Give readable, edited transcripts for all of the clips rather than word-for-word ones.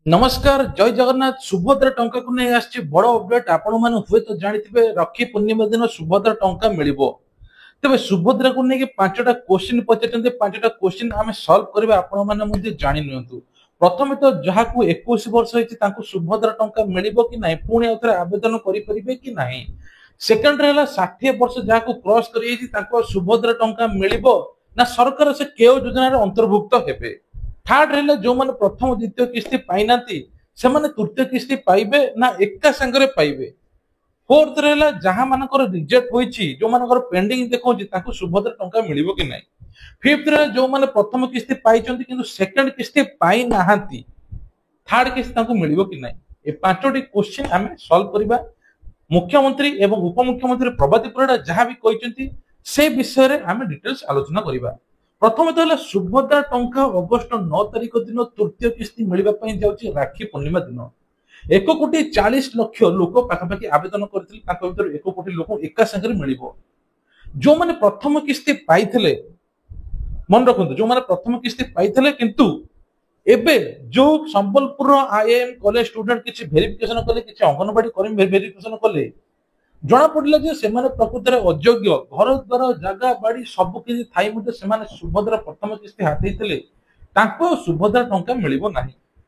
नमस्कार जय जगन्नाथ सुभद्रा टंका को नहीं आछि बड़ अपडेट आपण माने हुए तो जानिथिबे राखी पूर्णिमा दिन सुभद्रा टंका मिलिबो। तबे सुभद्रा को नहीं पांचटा क्वेश्चन पचारते पांचटा क्वेश्चन आमे सॉल्व करबे आपण माने मध्ये जानि नियंतु। प्रथमे तो जहा को 21 वर्ष होइछि तांको सुभद्रा टंका मिलिबो कि नाही पुणी आउथरे आवेदन करि परिबे कि नाही। सेकंड रहला 60 वर्ष जहा को क्रॉस करि छि तांको सुभद्रा टंका मिलिबो ना सरकार से केओ योजना रे अंतर्भुक्त हेबे। थर्ड रहा जो मैंने प्रथम द्वितीय किस्ती पाई ना से तृतीय किस्ती पाइबे ना एका संगे पाइबे। फोर्थ रहा जहां मानकर रिजेक्ट होइछि जो मानकर पेंडिंग देखौछि ताकू सुभद्रा टंका मिलिबो कि नाही। फिफ्थ रहा जो माने प्रथम किस्ती पाइछन्ति किंतु सेकंड किस्ती पाई नाहांती थर्ड किस्ती ताकू मिलिबो कि नाही। ए पांचटी क्वेश्चन आमे सॉल्व करबा। मुख्यमंत्री एवं उपमुख्यमंत्री प्रभाती परिडा जहां भी कहिसन्ति से विषय रे आमे डिटेल्स आलोचना करबा। प्रथम तो सुभद्रा टंका अगस्ट 9 तारिख दिन तृतीय किस्ती मिलवा जाऊँगी राखी पूर्णिमा दिन 1,40,00,000 लोक पाखापाखि आवेदन करते 1 कोटी लोक एका संगे मिल जो मैंने प्रथम किस्ती पाई मन रखु जो मैंने प्रथम किस्ती पाई किंतु एबे जो संबलपुर आईएएम कॉलेज स्टूडेंट किसी वेरिफिकेशन कले किसी अंगनवाड़ी कर्मी वेरिफिकेशन कले जना पड़ा प्रकृत में अयोग्य घर द्वार जगह बाड़ी सब किसी थाई सुभद्रा प्रथम किस्ती हाथ सुभद्रा टंका मिल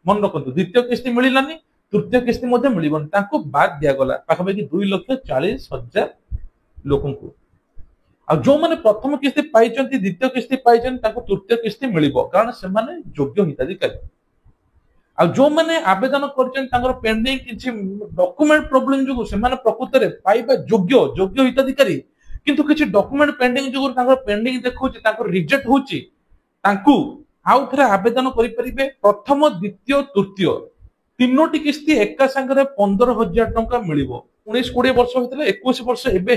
मन रखु द्वितीय किस्ती मिलानी तृतीय किस्ती मिलनी बाद दिगला पाखापाखि 2,40,000 लोक जो मैंने प्रथम किस्ती पाई द्वितीय किस्ती पाई तृतीय किस्ती मिल कारण से योग्य हिताधिकारी आ जो मैंने आवेदन कर पेंडिंग किसी डॉक्यूमेंट प्रॉब्लम जो से प्रकृत में पाइबा योग्य योग्य हिताधिकारी किंतु किसी डॉक्यूमेंट पेंडिंग जो पेंडिंग देखो रिजेक्ट होची आउ थे आवेदन करें प्रथम द्वितीय तृतीय तीनोटी किस्ती एका संगे 15,000 टंका मिल 19-20 वर्ष होता 21 वर्ष एवं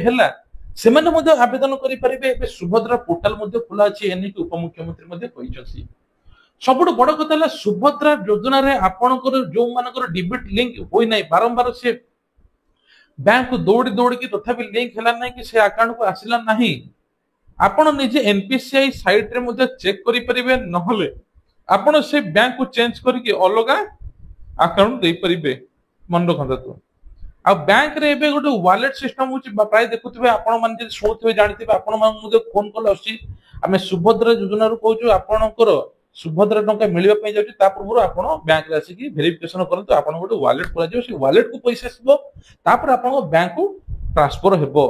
से आवेदन करें सुभद्रा पोर्टाल खोला अच्छी एने उपमुख्यमंत्री सबुठ बड़ कथा सुभद्रा योजना रे आपणकर जो मानकर डिबिट लिंक होई नै बारंबार से बैंक को दौड़ी दौड़ी की तथापि लिंक हैला नै कि से अकाउंट को आसिला नाही आपण निजे एनपीसीआई साइट रे मुझे चेक करि परिबे नहले आपण से बैंक को चेंज करि कि अलगा अकाउंट दे परिबे मन रखंता तो आ बैंक रे एबे गोटे वॉलेट सिस्टम होची प्राय देखुथिबे आपण मान जे सोथिबे जानिथिबे आपण मान मुझे फोन कॉल आसी हमें सुभद्रा योजना रो कहजो आपणकर सुभद्रा टंका मिलवा जाऊँगी पूर्व आप बैंक आसिक वेरिफिकेशन करते आपन गोटे वॉलेट कर वॉलेट को पैसा आसो तापर आप बैंक को ट्रांसफर हेबो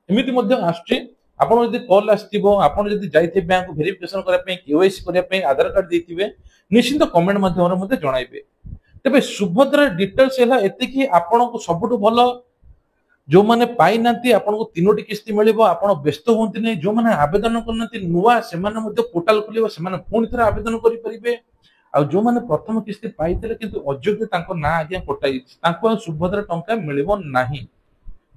एमिति आसुची आपन जदि कॉल आसथिबो आपन जदि जाइथे बैंक को वेरिफिकेशन करबे केवाईसी करबे आधार कार्ड देथिबे निश्चित कमेंट माध्यम रे जणाइबे। तबे सुभद्रा डिटेल्स हैला एते कि आपन को सबटु भलो जो माने पाई नांती आपन को तीनोटी किस्ती मिलिबो आपन व्यस्त होंती नै जो माने आवेदन करनांती नुवा से माने मध्ये पोर्टल खुलिबो से माने पुणी थरा आवेदन करि परिबे आ जो माने प्रथम किस्ती पाइथिले किंतु अयोग्य तांको ना आज्ञा कोटाई तांको सुभद्रा टंका मिलिबो नाही।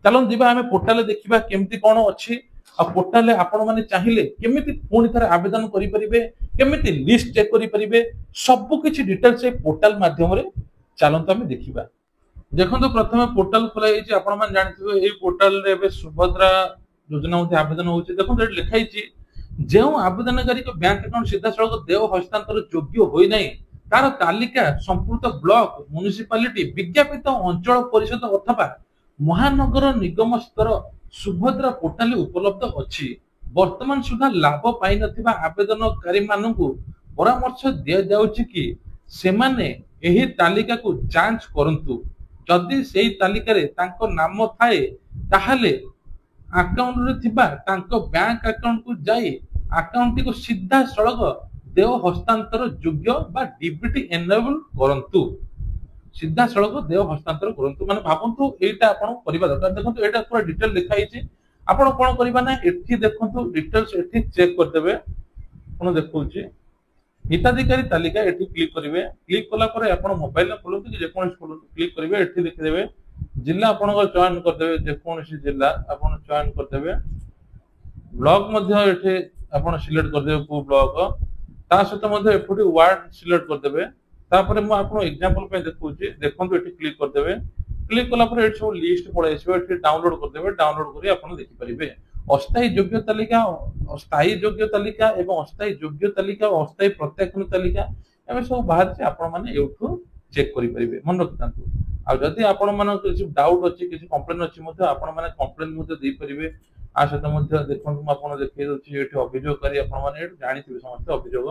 चलन दिबा हमें पोर्टल देखिबा केमती कोन अछि आ पोर्टल आपन माने चाहिए केमिति पुणी थरा आवेदन करि परिबे केमिति लिस्ट चेक करि परिबे सब किछि डिटेल्स ए पोर्टल माध्यम रे चलन हमें देखिबा। देखो प्रथम पोर्टल खोला जानी पोर्टल रे सुभद्रा योजना आवेदन हो देखो लिखाई जो आवेदनकारी बैंक अकाउंट सीधा सड़क देय हस्तांतर योग्य होना तार तालिका संपूर्ण ब्लॉक म्युनिसिपालिटी विज्ञापित अंचल परिषद अथवा महानगर निगम स्तर सुभद्रा पोर्टल उपलब्ध अच्छी वर्तमान सुधा लाभ पाई नथिबा आवेदनकारी मानकु परामर्श दिया जाउछि कि सेमाने एही तालिका को जांच करंतु जदि सेही तालिका रे तांको नाम थाए ताहाले अकाउंट रे थिबा तांको बैंक अकाउंट को जाई अकाउंट को सीधा सड़क देय हस्तांतर योग्य बा डीबीटी एनेबल करंतु सीधा सड़क देय हस्तांतर करंतु माने भाबंतु एटा आपण परिबा दरकार। देखंतु एटा पूरा डिटेल लिखा हिची आपण कोन करबा ना एठी देखंतु डिटेल्स एठी चेक कर देबे कोन देखौची हिताधिकारी तालिका एठी क्लिक करिवे क्लिक कला परे आपण मोबाइल में खोलु कि जे कोन खोलु क्लिक करिवे एठी देखि देबे जिल्ला आपण को चयन कर देबे जे कोन सी जिल्ला आपण चयन कर देबे ब्लॉक मध्ये एठी आपण सिलेक्ट कर देबे को ब्लॉक ता सहित मध्ये एफडी वार्ड सिलेक्ट कर देबे तापर म आपण एग्जांपल पे देखौची देखंतु एठी क्लिक कर देबे क्लिक कला परे एठी सब लिस्ट पळे आसीबे एठी डाउनलोड कर देबे डाउनलोड करी आपण देखि परिबे अस्थायी योग्य तालिका अस्थायी योग्य तालिका एवं अस्थायी योग्य तालिका अस्थायी प्रत्याख्यान तालिका एमे सब बाहर से आपण माने एठू ଚେକ୍ କରିପାରିବେ। ମନେ ରଖିଥାନ୍ତୁ। ଆଉ ଯଦି ଆପଣ ମାନଙ୍କର କିଛି ଡାଉଟ୍ ଅଛି, କିଛି କମ୍ପ୍ଲେନ୍ ଅଛି ମଧ୍ୟ ଆପଣ ମାନେ କମ୍ପ୍ଲେନ୍ ମଧ୍ୟ ଦେଇପାରିବେ। ଆ ସହିତ ମଧ୍ୟ ଦେଖନ୍ତୁ ମୁଁ ଆପଣ ଦେଖେଇ ଦଉଛି ଏଠି ଅଭିଯୋଗକାରୀ ଆପଣ ମାନେ ଏଠି ଜାଣିଥିବେ ସମସ୍ତେ ଅଭିଯୋଗ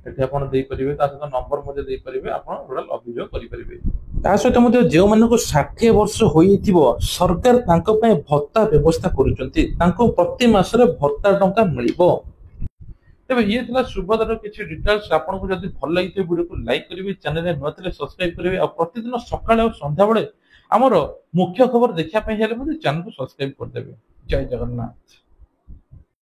ଏଠି ଆପଣ ଦେଇପାରିବେ। ତା ସହିତ ନମ୍ବର ମଧ୍ୟ ଦେଇପାରିବେ, ଆପଣ ଟୋଟାଲ ଅଭିଯୋଗ କରିପାରିବେ। ତା ସହିତ ମଧ୍ୟ ଯେଉଁମାନଙ୍କୁ 60 ବର୍ଷ ହୋଇଥିବ ସରକାର ତାଙ୍କ ପାଇଁ ଭତ୍ତା ବ୍ୟବସ୍ଥା କରୁଛନ୍ତି, ତାଙ୍କୁ ପ୍ରତି ମାସରେ ଭତ୍ତା ଟଙ୍କା ମିଳିବ। ତେବେ ଇଏ ଥିଲା ସୁଭଦ୍ରାର କିଛି ଡିଟେଲ୍ସ। ଆପଣଙ୍କୁ ଯଦି ଭଲ ଲାଗିଥିବ ଭିଡିଓକୁ ଲାଇକ୍ କରିବେ, ଚ୍ୟାନେଲରେ ନୂଆ ଥିଲେ ସବସ୍କ୍ରାଇବ କରିବେ, ଆଉ ପ୍ରତିଦିନ ସକାଳେ ଆଉ ସନ୍ଧ୍ୟାବେଳେ ଆମର ମୁଖ୍ୟ ଖବର ଦେଖିବା ପାଇଁ ହେଲେ ମଧ୍ୟ ଚ୍ୟାନେଲକୁ ସବସ୍କ୍ରାଇବ କରିଦେବେ। ଜୟ ଜଗନ୍ନାଥ।